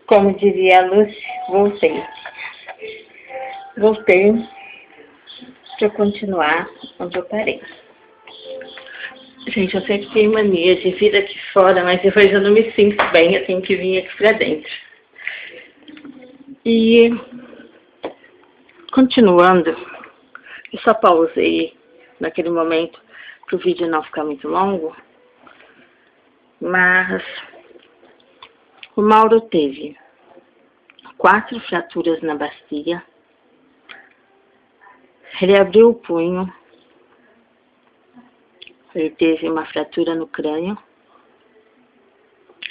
Como diria a Lúcia, voltei. Voltei para continuar onde eu parei. Gente, eu sempre tenho mania de vir aqui fora, mas depois eu não me sinto bem, eu tenho que vir aqui pra dentro. E, continuando, eu só pausei naquele momento para o vídeo não ficar muito longo, mas o Mauro teve 4 fraturas na bacia, ele abriu o punho, ele teve uma fratura no crânio,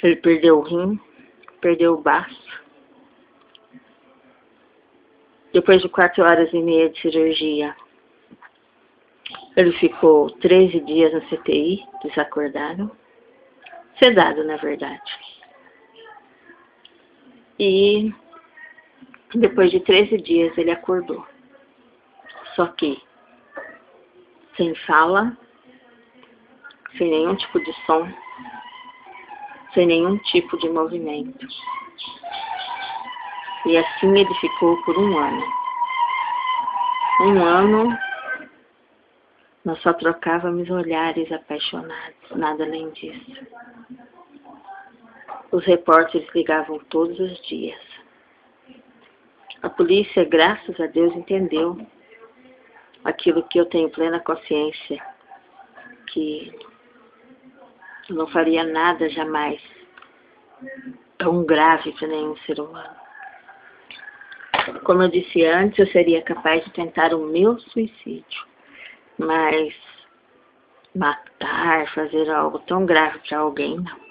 ele perdeu o rim, perdeu o baço. Depois de 4h30 de cirurgia, ele ficou 13 dias na CTI, desacordado, sedado, na verdade. E depois de 13 dias ele acordou. Só que sem fala, sem nenhum tipo de som, sem nenhum tipo de movimento. E assim ele ficou por 1 ano. 1 ano, nós só trocávamos olhares apaixonados, nada além disso. Os repórteres ligavam todos os dias. A polícia, graças a Deus, entendeu aquilo que eu tenho plena consciência, que eu não faria nada jamais tão grave para nenhum ser humano. Como eu disse antes, eu seria capaz de tentar o meu suicídio, mas matar, fazer algo tão grave para alguém, não.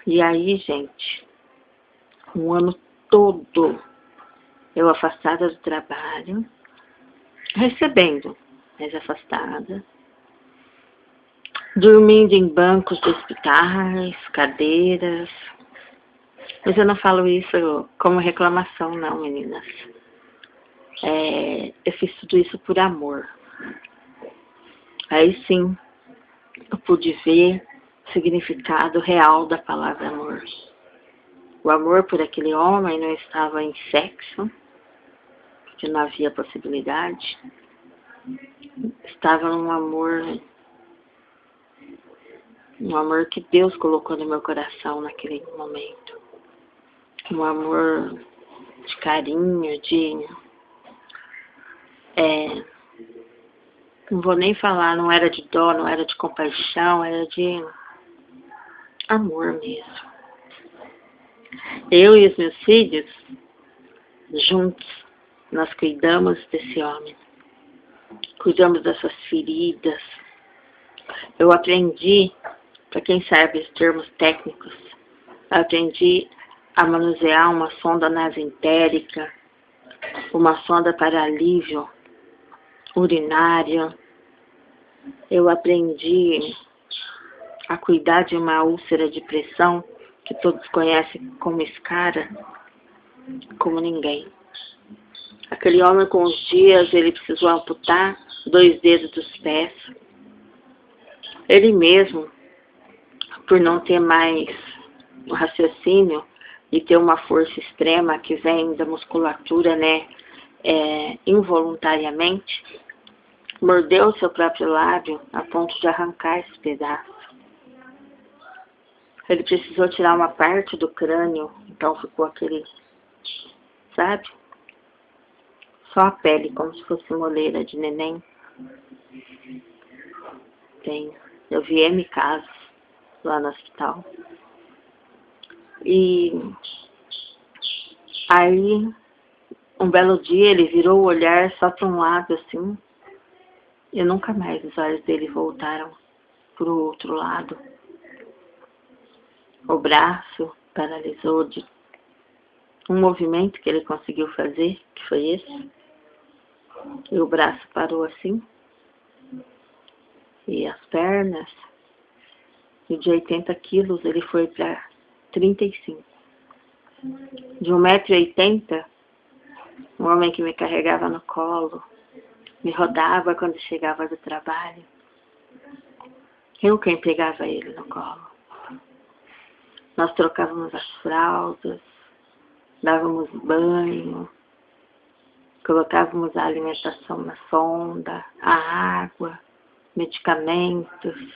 E aí, gente, 1 ano todo eu afastada do trabalho, recebendo, mas afastada, dormindo em bancos de hospitais, cadeiras. Mas eu não falo isso como reclamação, não, meninas. Eu fiz tudo isso por amor. Aí sim, eu pude ver o significado real da palavra amor. O amor por aquele homem não estava em sexo, porque não havia possibilidade. Estava num amor que Deus colocou no meu coração naquele momento. Um amor de carinho, não vou nem falar, não era de dó, não era de compaixão, era de amor mesmo. Eu e os meus filhos, juntos, nós cuidamos desse homem. Cuidamos das suas feridas. Eu aprendi, para quem sabe os termos técnicos, eu aprendi a manusear uma sonda nasentérica, uma sonda para alívio urinário. Eu aprendi a cuidar de uma úlcera de pressão, que todos conhecem como escara, como ninguém. Aquele homem, com os dias, ele precisou amputar 2 dedos dos pés. Ele mesmo, por não ter mais o raciocínio e ter uma força extrema que vem da musculatura, né, involuntariamente, mordeu seu próprio lábio a ponto de arrancar esse pedaço. Ele precisou tirar uma parte do crânio, então ficou aquele, sabe? Só a pele, como se fosse moleira de neném. Eu vi M casos lá no hospital. E aí, um belo dia, ele virou o olhar só para um lado, assim, e nunca mais os olhos dele voltaram para o outro lado. O braço paralisou de um movimento que ele conseguiu fazer, que foi esse. E o braço parou assim. E as pernas, e de 80 quilos ele foi para 35. De 1,80 m, um homem que me carregava no colo, me rodava quando chegava do trabalho. Eu quem pegava ele no colo. Nós trocávamos as fraldas, dávamos banho, colocávamos a alimentação na sonda, a água, medicamentos.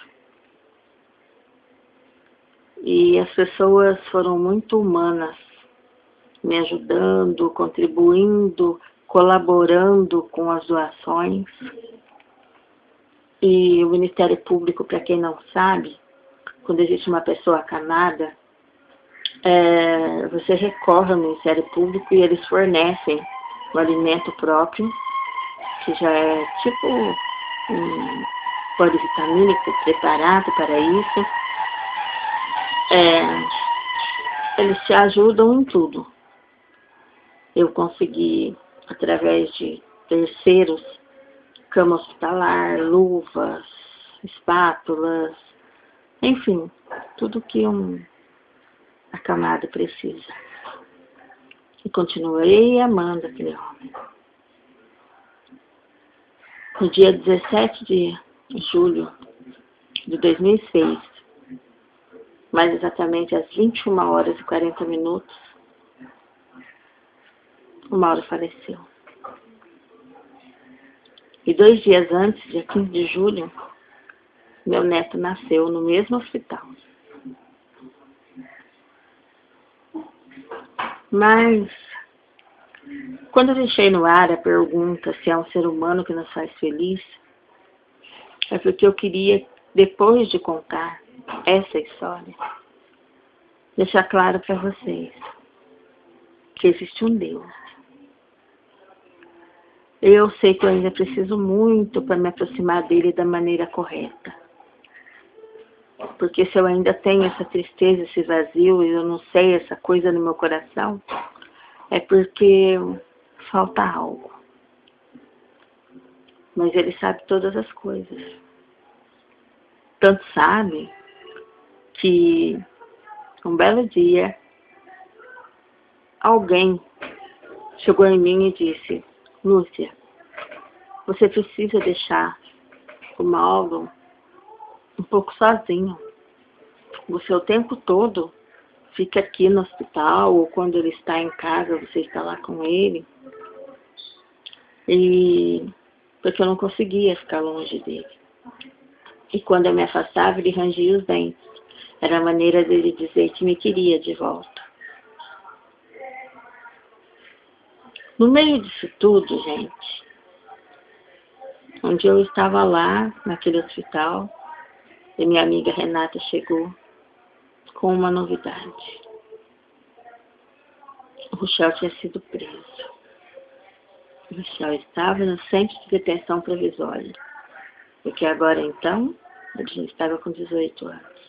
E as pessoas foram muito humanas, me ajudando, contribuindo, colaborando com as doações. E o Ministério Público, para quem não sabe, quando existe uma pessoa acamada, você recorre ao Ministério Público e eles fornecem o alimento próprio, que já é tipo um polivitamínico preparado para isso. Eles te ajudam em tudo. Eu consegui, através de terceiros, cama hospitalar, luvas, espátulas, enfim, tudo que um acamado precisa. E continuei amando aquele homem. No dia 17 de julho de 2006, mais exatamente às 21h40, o Mauro faleceu. E 2 dias antes, dia 15 de julho, meu neto nasceu no mesmo hospital. Mas, quando eu deixei no ar a pergunta se é um ser humano que nos faz feliz, é porque eu queria, depois de contar essa história, deixar claro para vocês que existe um Deus. Eu sei que eu ainda preciso muito para me aproximar dele da maneira correta. Porque se eu ainda tenho essa tristeza, esse vazio, e eu não sei essa coisa no meu coração, é porque falta algo. Mas ele sabe todas as coisas. Tanto sabe que um belo dia alguém chegou em mim e disse: Lúcia, você precisa deixar o Mauro um pouco sozinho. Você o tempo todo fica aqui no hospital, ou quando ele está em casa, você está lá com ele. E porque eu não conseguia ficar longe dele. E quando eu me afastava, ele rangia os dentes. Era a maneira dele dizer que me queria de volta. No meio disso tudo, gente, onde eu estava lá, naquele hospital, e minha amiga Renata chegou com uma novidade. O Rochel tinha sido preso. O Rochel estava no centro de detenção provisória, porque agora então ele já estava com 18 anos.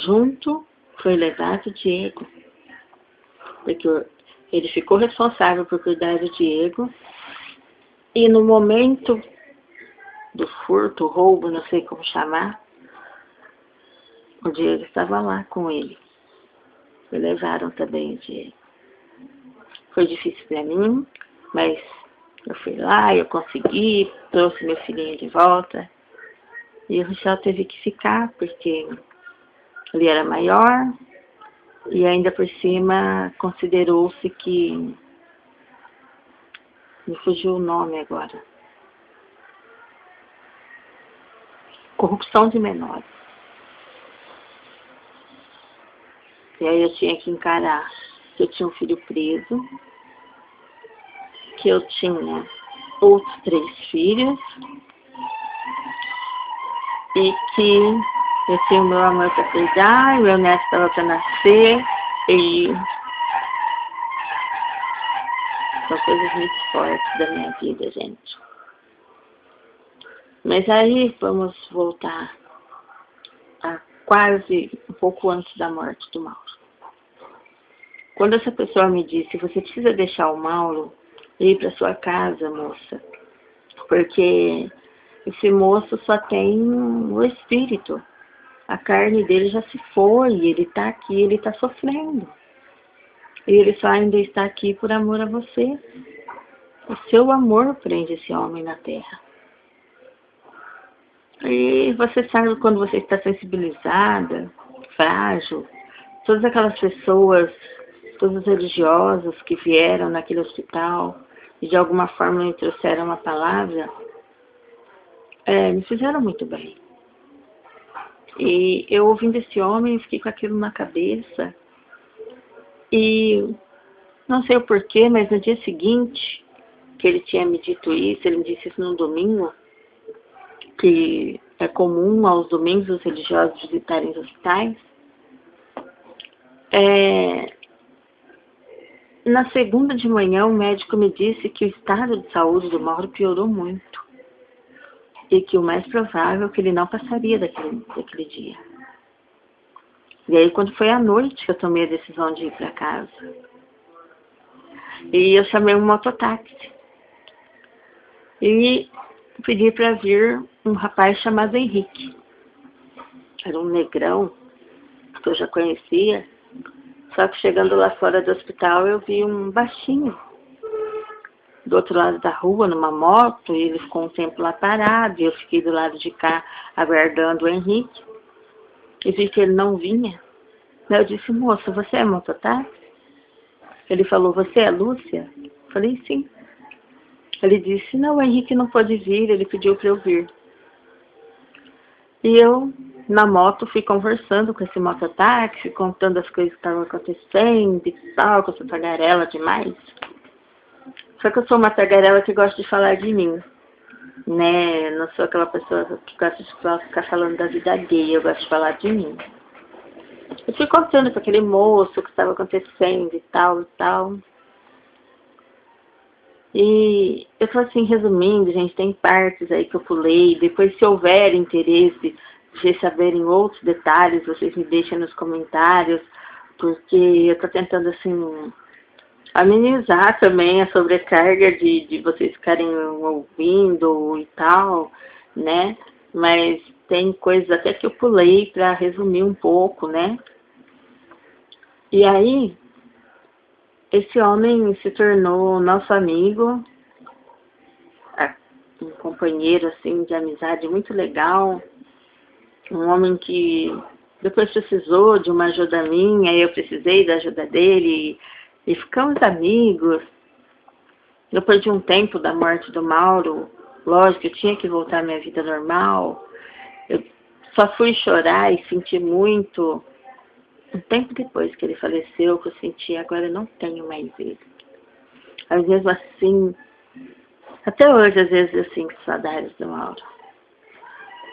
Junto foi levado o Diego, porque ele ficou responsável por cuidar do Diego, e no momento do furto, roubo, não sei como chamar, o Diego estava lá com ele. E levaram também o Diego. Foi difícil para mim, mas eu fui lá, eu consegui, trouxe meu filhinho de volta. E o Rochel teve que ficar, porque ele era maior, e ainda por cima considerou-se que... me fugiu o nome agora. Corrupção de menores. E aí eu tinha que encarar que eu tinha um filho preso, que eu tinha outros 3 filhos, e que eu tinha o meu amor para cuidar, e meu neto estava para nascer, e são coisas muito fortes da minha vida, gente. Mas aí vamos voltar a quase um pouco antes da morte do Mauro. Quando essa pessoa me disse: você precisa deixar o Mauro ir para sua casa, moça, porque esse moço só tem o espírito. A carne dele já se foi, ele está aqui, ele está sofrendo. E ele só ainda está aqui por amor a você. O seu amor prende esse homem na terra. E você sabe, quando você está sensibilizada, frágil, todas aquelas pessoas, todos os religiosos que vieram naquele hospital e de alguma forma me trouxeram uma palavra, me fizeram muito bem. E eu ouvindo esse homem, fiquei com aquilo na cabeça. E não sei o porquê, mas no dia seguinte que ele tinha me dito isso, ele me disse isso no domingo, que é comum aos domingos os religiosos visitarem os hospitais. Na segunda de manhã, o médico me disse que o estado de saúde do Mauro piorou muito e que o mais provável é que ele não passaria daquele dia. E aí, quando foi à noite que eu tomei a decisão de ir para casa, e eu chamei um mototáxi e pedi para vir um rapaz chamado Henrique. Era um negrão que eu já conhecia, só que chegando lá fora do hospital eu vi um baixinho do outro lado da rua, numa moto, e ele ficou um tempo lá parado, e eu fiquei do lado de cá aguardando o Henrique, e vi que ele não vinha. Eu disse: moço, você é mototáxi? Ele falou: você é Lúcia? Eu falei: sim. Ele disse: não, o Henrique não pode vir, ele pediu para eu vir. E eu, na moto, fui conversando com esse mototáxi, contando as coisas que estavam acontecendo e tal, que eu sou tagarela demais. Só que eu sou uma tagarela que gosta de falar de mim, né? Não sou aquela pessoa que gosta de ficar falando da vida alheia, eu gosto de falar de mim. Eu fui contando para aquele moço o que estava acontecendo e tal e tal. E eu tô assim, resumindo, gente, tem partes aí que eu pulei. Depois, se houver interesse de vocês saberem outros detalhes, vocês me deixem nos comentários, porque eu tô tentando, assim, amenizar também a sobrecarga de vocês ficarem ouvindo e tal, né? Mas tem coisas até que eu pulei para resumir um pouco, né? E aí, esse homem se tornou nosso amigo, um companheiro, assim, de amizade muito legal, um homem que depois precisou de uma ajuda minha, eu precisei da ajuda dele, e ficamos amigos. Depois de um tempo da morte do Mauro, lógico, eu tinha que voltar à minha vida normal. Eu só fui chorar e sentir muito um tempo depois que ele faleceu, que eu senti: agora eu não tenho mais ele. Mas mesmo assim, até hoje, às vezes eu sinto saudades do Mauro.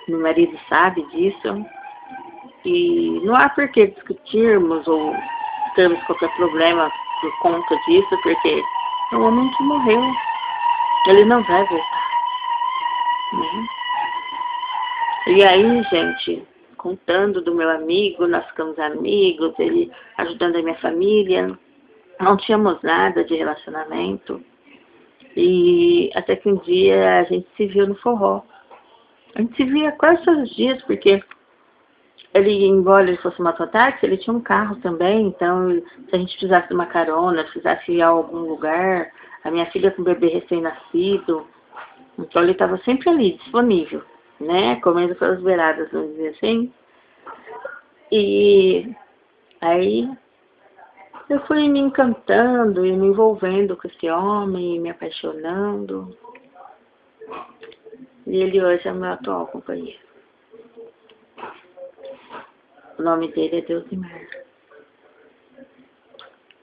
Meu marido sabe disso, e não há por que discutirmos ou termos qualquer problema por conta disso, porque é um homem que morreu, ele não vai voltar, né? E aí, gente, contando do meu amigo, nós ficamos amigos, ele ajudando a minha família, não tínhamos nada de relacionamento, e até que um dia a gente se viu no forró. A gente se via quase todos os dias, porque ele, embora ele fosse mototáxi, ele tinha um carro também, então se a gente precisasse de uma carona, precisasse ir a algum lugar, a minha filha com o bebê recém-nascido, então ele estava sempre ali, disponível, né, comendo pelas beiradas, vamos dizer assim. E aí eu fui me encantando e me envolvendo com esse homem, me apaixonando, e ele hoje é meu atual companheiro. O nome dele é Deusimar.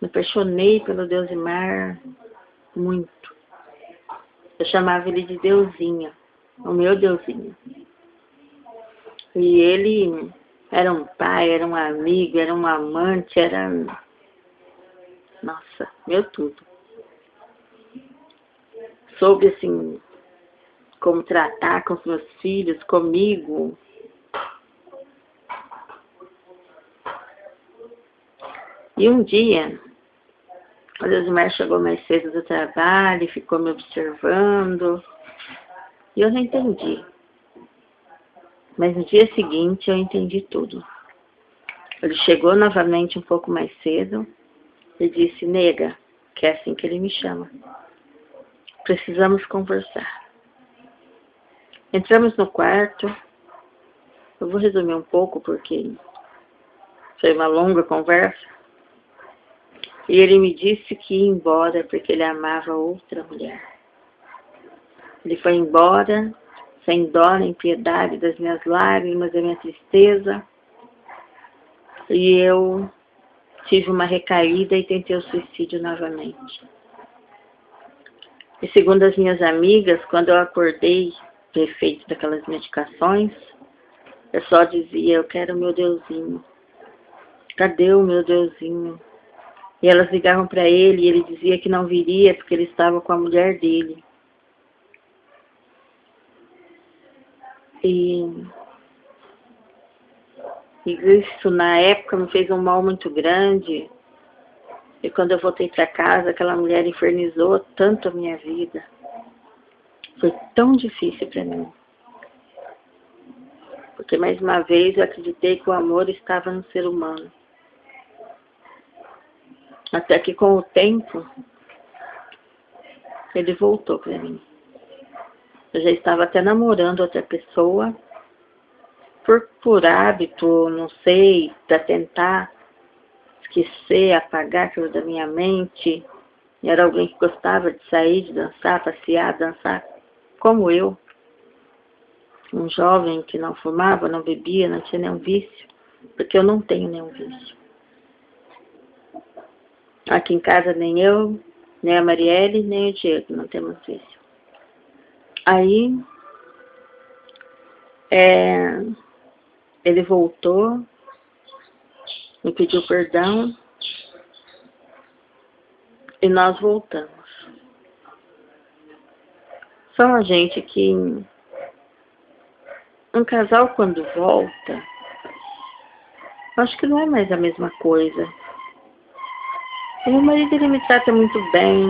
Me apaixonei pelo Deusimar muito. Eu chamava ele de Deusinho, o meu Deusinho. E ele era um pai, era um amigo, era um amante, era... Nossa, meu tudo. Soube, assim, como tratar com os meus filhos, comigo. E um dia, o Deusimar chegou mais cedo do trabalho e ficou me observando. E eu não entendi. Mas no dia seguinte eu entendi tudo. Ele chegou novamente um pouco mais cedo e disse: nega, que é assim que ele me chama, precisamos conversar. Entramos no quarto. Eu vou resumir um pouco porque Foi uma longa conversa. E ele me disse que ia embora porque ele amava outra mulher. Ele foi embora, sem dó nem piedade das minhas lágrimas, da minha tristeza. E eu tive uma recaída e tentei o suicídio novamente. E segundo as minhas amigas, quando eu acordei do efeito daquelas medicações, eu só dizia, eu quero o meu Deusinho. Cadê o meu Deusinho? E elas ligavam para ele e ele dizia que não viria porque ele estava com a mulher dele. E isso na época me fez um mal muito grande. E quando eu voltei para casa, aquela mulher infernizou tanto a minha vida. Foi tão difícil para mim. Porque mais uma vez eu acreditei que o amor estava no ser humano. Até que com o tempo, ele voltou para mim. Eu já estava até namorando outra pessoa, por hábito, não sei, para tentar esquecer, apagar aquilo da minha mente. Era alguém que gostava de sair, de dançar, passear, dançar, como eu. Um jovem que não fumava, não bebia, não tinha nenhum vício, porque eu não tenho nenhum vício. Aqui em casa nem eu, nem a Marielle, nem o Diego, não temos vício. Aí, ele voltou, me pediu perdão e nós voltamos. Só a gente que um casal quando volta, acho que não é mais a mesma coisa. O meu marido, ele me trata muito bem,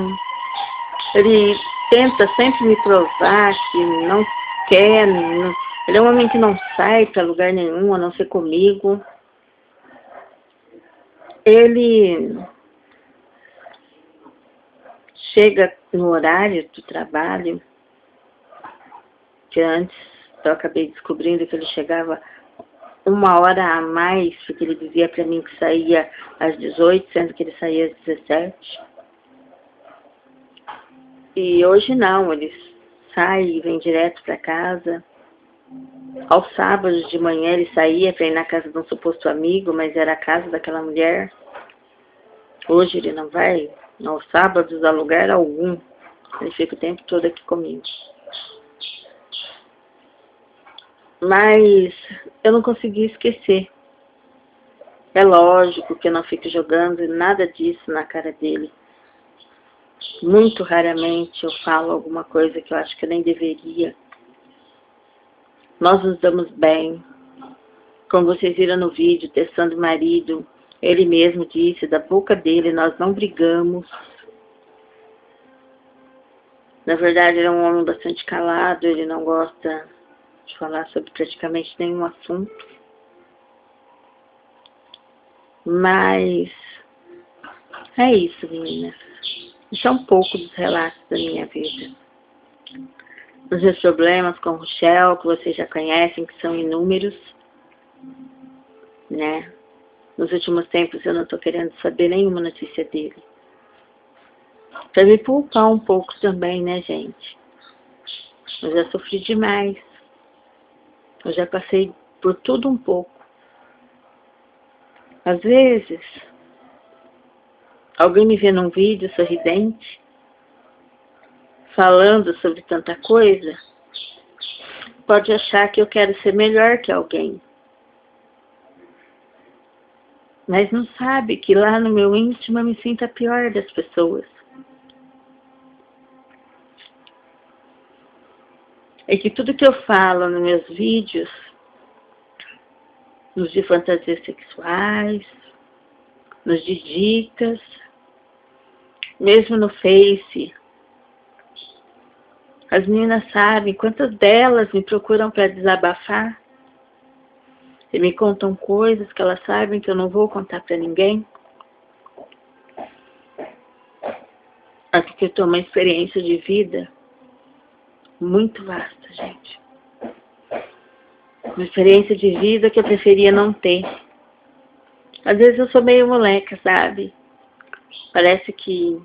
ele tenta sempre me provar que não quer, não, ele é um homem que não sai para lugar nenhum, a não ser comigo. Ele chega no horário do trabalho, que antes eu acabei descobrindo que ele chegava 1 hora a mais, porque ele dizia para mim que saía às 18, sendo que ele saía às 17. E hoje não, ele sai e vem direto para casa. Aos sábados de manhã ele saía para ir na casa de um suposto amigo, mas era a casa daquela mulher. Hoje ele não vai aos sábados a lugar algum. Ele fica o tempo todo aqui comigo. Mas eu não consegui esquecer. É lógico que eu não fico jogando nada disso na cara dele. Muito raramente eu falo alguma coisa que eu acho que eu nem deveria. Nós nos damos bem. Como vocês viram no vídeo, testando o marido, ele mesmo disse, da boca dele, nós não brigamos. Na verdade, ele é um homem bastante calado, ele não gosta de falar sobre praticamente nenhum assunto. Mas é isso, meninas. Isso é um pouco dos relatos da minha vida. Os meus problemas com o Rochel, que vocês já conhecem, que são inúmeros, né? Nos últimos tempos eu não estou querendo saber nenhuma notícia dele. Para me poupar um pouco também, né, gente? Eu já sofri demais. Eu já passei por tudo um pouco. Às vezes, alguém me vê num vídeo sorridente, falando sobre tanta coisa, pode achar que eu quero ser melhor que alguém. Mas não sabe que lá no meu íntimo eu me sinto a pior das pessoas. É que tudo que eu falo nos meus vídeos, nos de fantasias sexuais, nos de dicas, mesmo no Face, as meninas sabem quantas delas me procuram para desabafar e me contam coisas que elas sabem que eu não vou contar para ninguém. Acho que eu tenho uma experiência de vida muito vasta, gente. Uma experiência de vida que eu preferia não ter. Às vezes eu sou meio moleca, sabe? Parece que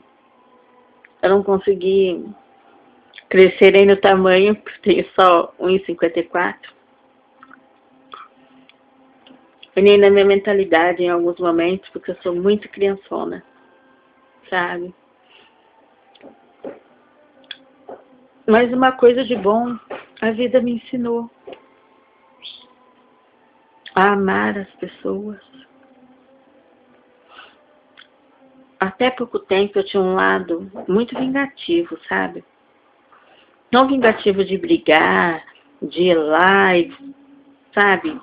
eu não consegui crescer nem no tamanho, porque tenho só 1,54. E nem na minha mentalidade em alguns momentos, porque eu sou muito criançona, sabe? Mas uma coisa de bom, a vida me ensinou a amar as pessoas. Até pouco tempo eu tinha um lado muito vingativo, sabe? Não vingativo de brigar, de ir lá, sabe?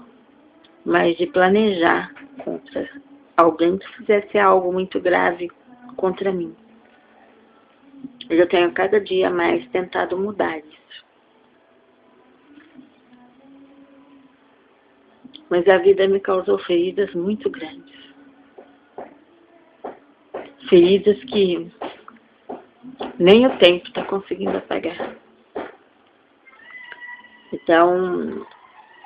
Mas de planejar contra alguém que fizesse algo muito grave contra mim. Eu tenho cada dia mais tentado mudar isso. Mas a vida me causou feridas muito grandes. Feridas que nem o tempo está conseguindo apagar. Então,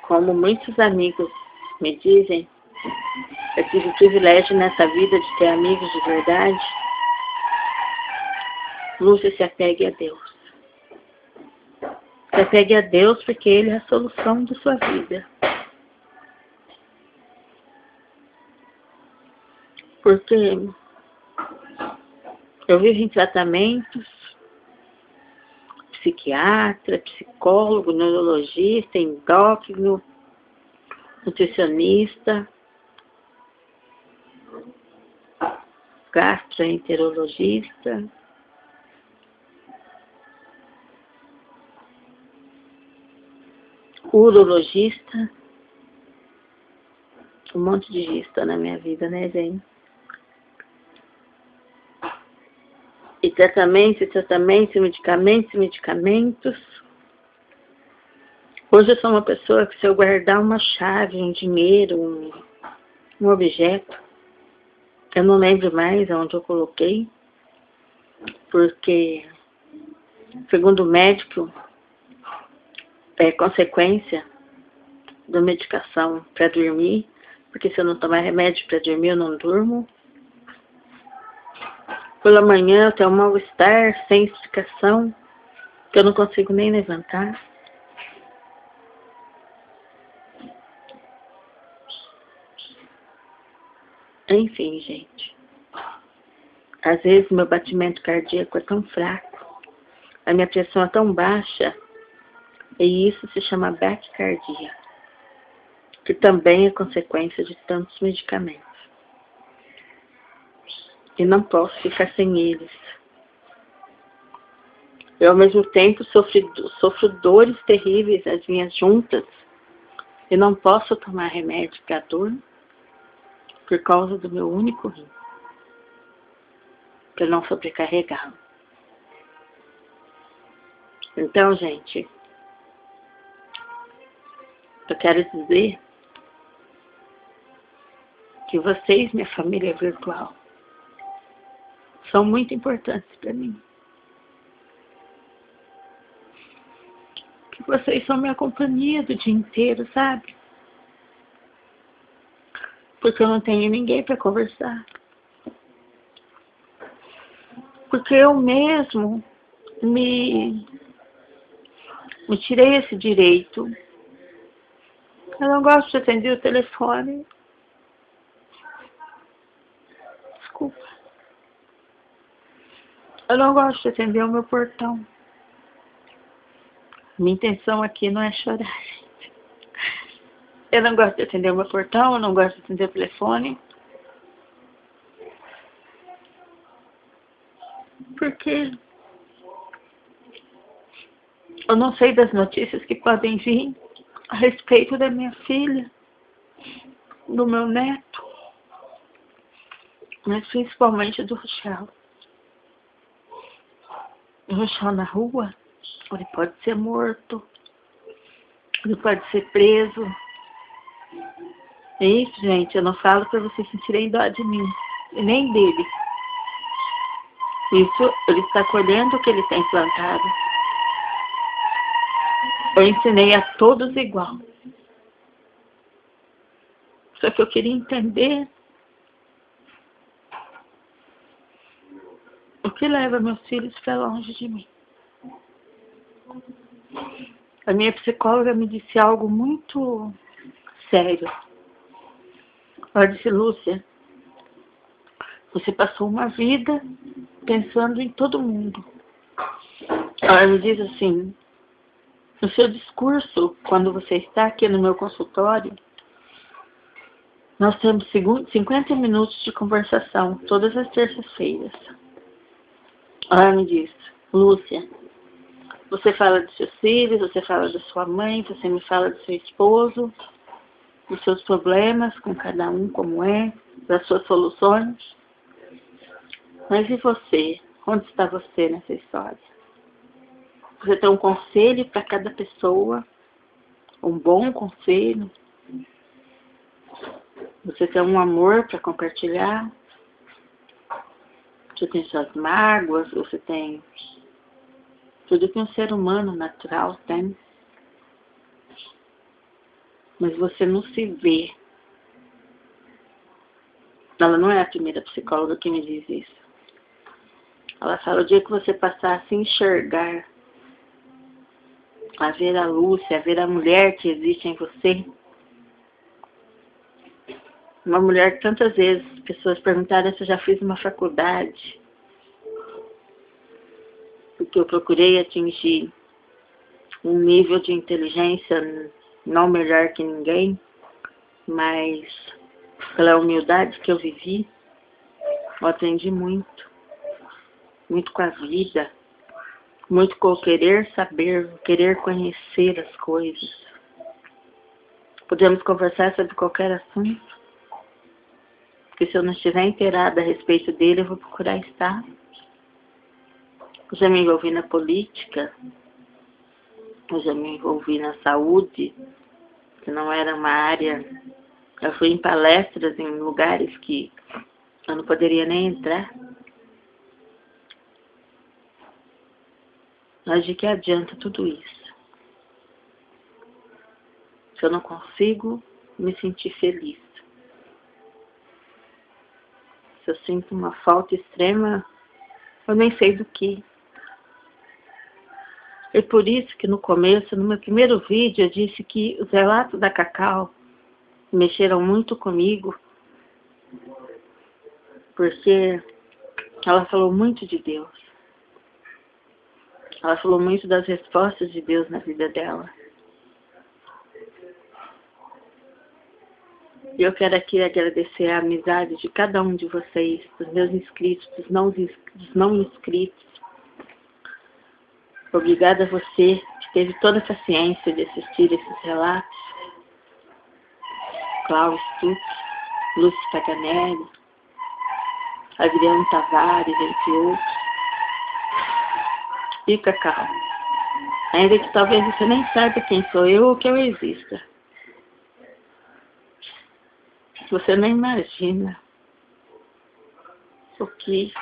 como muitos amigos me dizem, eu tive o privilégio nessa vida de ter amigos de verdade. Lúcia, se apegue a Deus. Se apegue a Deus porque Ele é a solução da sua vida. Porque eu vivo em tratamentos, psiquiatra, psicólogo, neurologista, endócrino, nutricionista, gastroenterologista, urologista, um monte de gista na minha vida, né, gente? E tratamentos, medicamentos. Hoje eu sou uma pessoa que, se eu guardar uma chave, um dinheiro, um objeto, eu não lembro mais aonde eu coloquei, porque, segundo o médico, é consequência da medicação para dormir, porque se eu não tomar remédio para dormir, eu não durmo. Pela manhã eu tenho um mal-estar sem explicação, que eu não consigo nem levantar. Enfim, gente. Às vezes meu batimento cardíaco é tão fraco, a minha pressão é tão baixa, e isso se chama braquicardia, que também é consequência de tantos medicamentos. E não posso ficar sem eles. Eu, ao mesmo tempo, sofro dores terríveis nas minhas juntas, e não posso tomar remédio para dor por causa do meu único rim, para não sobrecarregá-lo. Então, gente, eu quero dizer que vocês, minha família virtual, são muito importantes para mim. Que vocês são minha companhia do dia inteiro, sabe? Porque eu não tenho ninguém para conversar. Porque eu mesmo me tirei esse direito. Eu não gosto de atender o telefone. Desculpa. Eu não gosto de atender o meu portão. Minha intenção aqui não é chorar, gente. Eu não gosto de atender o meu portão, eu não gosto de atender o telefone. Porque eu não sei das notícias que podem vir a respeito da minha filha, do meu neto, mas principalmente do Rochel. O Rochel na rua, ele pode ser morto, ele pode ser preso. É isso, gente, eu não falo para vocês sentirem dó de mim, e nem dele. Isso, ele está colhendo o que ele tem plantado. Eu ensinei a todos igual. Só que eu queria entender que leva meus filhos para longe de mim. A minha psicóloga me disse algo muito sério. Ela disse: Lúcia, você passou uma vida pensando em todo mundo. Ela me diz assim: no seu discurso, quando você está aqui no meu consultório, nós temos 50 minutos de conversação, todas as terças-feiras. Ela me diz: Lúcia, você fala dos seus filhos, você fala da sua mãe, você me fala do seu esposo, dos seus problemas com cada um, como é, das suas soluções. Mas e você? Onde está você nessa história? Você tem um conselho para cada pessoa, um bom conselho? Você tem um amor para compartilhar? Você tem suas mágoas? Você tem tudo que um ser humano natural tem? Mas você não se vê. Ela não é a primeira psicóloga que me diz isso. Ela fala: o dia que você passar a se enxergar, a ver a Lúcia, a ver a mulher que existe em você. Uma mulher que tantas vezes pessoas perguntaram se eu já fiz uma faculdade. Porque eu procurei atingir um nível de inteligência não melhor que ninguém, mas pela humildade que eu vivi, eu aprendi muito. Muito com a vida. Muito com o querer saber, o querer conhecer as coisas. Podemos conversar sobre qualquer assunto. Porque se eu não estiver inteirada a respeito dele, eu vou procurar estar. Eu já me envolvi na política. Eu já me envolvi na saúde, que não era uma área. Eu fui em palestras em lugares que eu não poderia nem entrar. Mas de que adianta tudo isso? Se eu não consigo me sentir feliz. Se eu sinto uma falta extrema, eu nem sei do que. É por isso que no começo, no meu primeiro vídeo, eu disse que os relatos da Cacau mexeram muito comigo. Porque ela falou muito de Deus. Ela falou muito das respostas de Deus na vida dela. E eu quero aqui agradecer a amizade de cada um de vocês, dos meus inscritos, dos não inscritos. Obrigada a você que teve toda a paciência de assistir esses relatos. Cláudio Stuck, Lúcia Paganelli, Adriano Tavares, entre outros. E Cacau, ainda que talvez você nem saiba quem sou eu ou que eu exista. Você nem imagina o que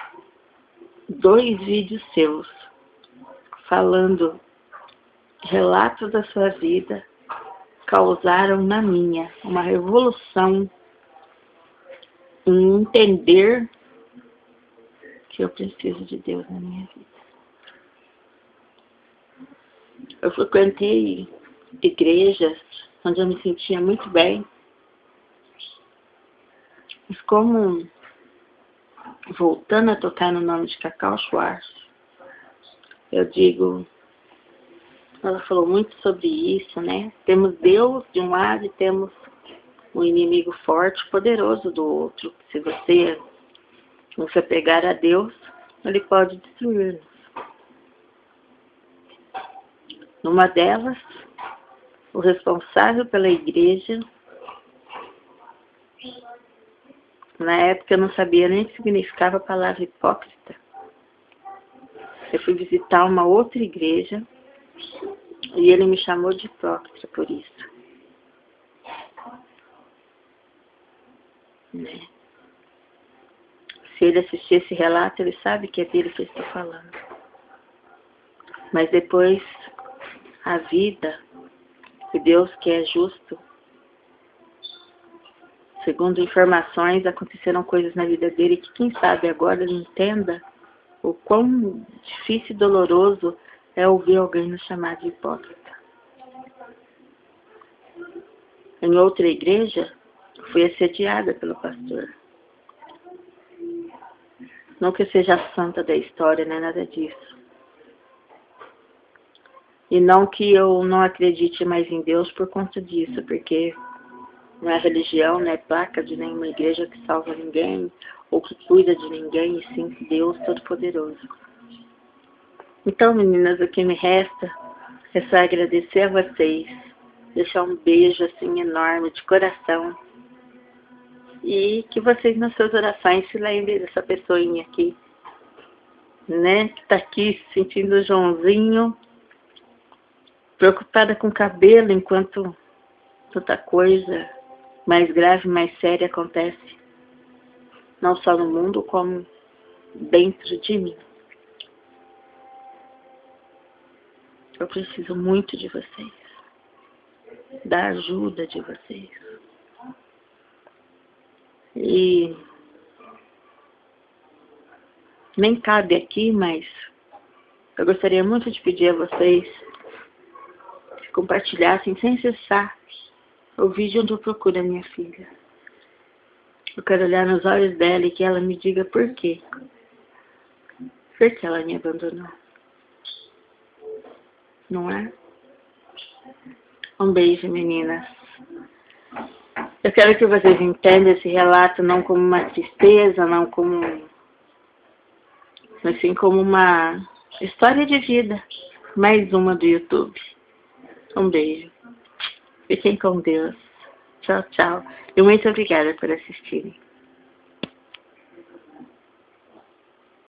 2 vídeos seus falando relatos da sua vida causaram na minha uma revolução em entender que eu preciso de Deus na minha vida. Eu frequentei igrejas onde eu me sentia muito bem. Mas como, voltando a tocar no nome de Cacau Schwartz, eu digo, ela falou muito sobre isso, né? Temos Deus de um lado e temos um inimigo forte, poderoso do outro. Se você não se apegar a Deus, ele pode destruir-nos. Numa delas, o responsável pela igreja, na época eu não sabia nem o que significava a palavra hipócrita. Eu fui visitar uma outra igreja e ele me chamou de hipócrita por isso. Né? Se ele assistir esse relato, ele sabe que é dele que eu estou falando. Mas depois, a vida, e Deus que é justo, segundo informações, aconteceram coisas na vida dele que quem sabe agora ele entenda o quão difícil e doloroso é ouvir alguém nos chamar de hipócrita. Em outra igreja, fui assediada pelo pastor. Não que eu seja a santa da história, não é nada disso. E não que eu não acredite mais em Deus por conta disso, porque não é religião, não é placa de nenhuma igreja que salva ninguém, ou que cuida de ninguém, e sim Deus Todo-Poderoso. Então, meninas, o que me resta é só agradecer a vocês, deixar um beijo assim enorme de coração, e que vocês nas suas orações se lembrem dessa pessoinha aqui, né, que tá aqui sentindo o Joãozinho, preocupada com o cabelo, enquanto tanta coisa mais grave, mais séria acontece, não só no mundo, como dentro de mim. Eu preciso muito de vocês, da ajuda de vocês. E nem cabe aqui, mas eu gostaria muito de pedir a vocês que compartilhassem sem cessar o vídeo onde eu procuro a minha filha. Eu quero olhar nos olhos dela e que ela me diga por quê. Por que ela me abandonou? Não é? Um beijo, meninas. Eu quero que vocês entendam esse relato não como uma tristeza, não como... mas sim como uma história de vida. Mais uma do YouTube. Um beijo. Fiquem com Deus. Tchau, tchau. E muito obrigada por assistirem.